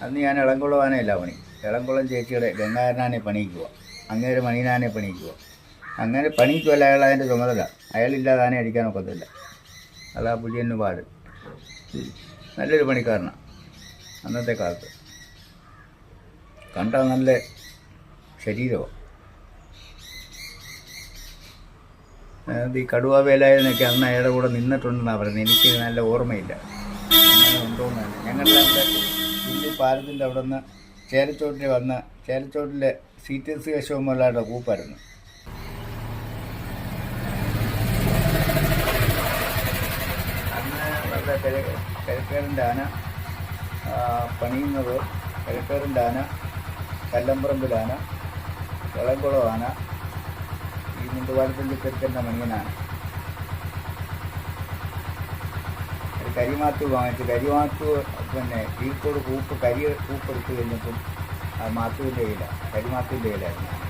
അന്ന് ഞാൻ ഇളംകുളം ആനയല്ല പണി, ഇളംകുളം ചേച്ചിയുടെ ഗംഗാരനാനെ പണിയിക്കുക, അങ്ങേര് മണീനാനെ പണിയിക്കുക. അങ്ങനെ പണിക്കുമല്ല, അയാൾ അതിൻ്റെ ചുമതല. അയാളില്ലാതെ ആന അടിക്കാനൊക്കത്തില്ല. അതാ പുലിയന് പാട്. നല്ലൊരു പണിക്കാരനാണ് അന്നത്തെ കാലത്ത്. കണ്ടാൽ നല്ല ശരീരമാണ്. ഈ കടുവ വേലായുധനൊക്കെ അന്ന് അയാളുടെ കൂടെ നിന്നിട്ടുണ്ടെന്നാണ് പറയുന്നത്. എനിക്ക് നല്ല ഓർമ്മയില്ല, അങ്ങനെ ഉണ്ടോയെന്ന് തന്നെ. ഞങ്ങളുടെ അവിടെ പുല്ലി പാലത്തിൻ്റെ അവിടെ നിന്ന് ചേലച്ചോട്ടിൽ വന്ന്, ചേലച്ചോട്ടിലെ CTS കേശവന്മാരുടെ കൂപ്പായിരുന്നു. അന്ന് നല്ല കിഴക്കേറിൻ്റെ ആന പണിയുന്നത്, കിഴക്കേറിൻ്റെ ആന, കല്ലമ്പറമ്പിലാന, ഇളംകുളം ആന, ഈ മുണ്ടുപാലത്തിൻ്റെ ചെറുക്കൻ്റെ മണിയനാണ്. കരിമാത്തു വാങ്ങിച്ചു. കരിമാത്തു പിന്നെ കീഴ്ക്കോട് കൂപ്പെടുത്ത് കഴിഞ്ഞപ്പം മാത്തുവിൻ്റെ ഇല, കരിമാത്തുവിൻ്റെ ഇലായിരുന്നു.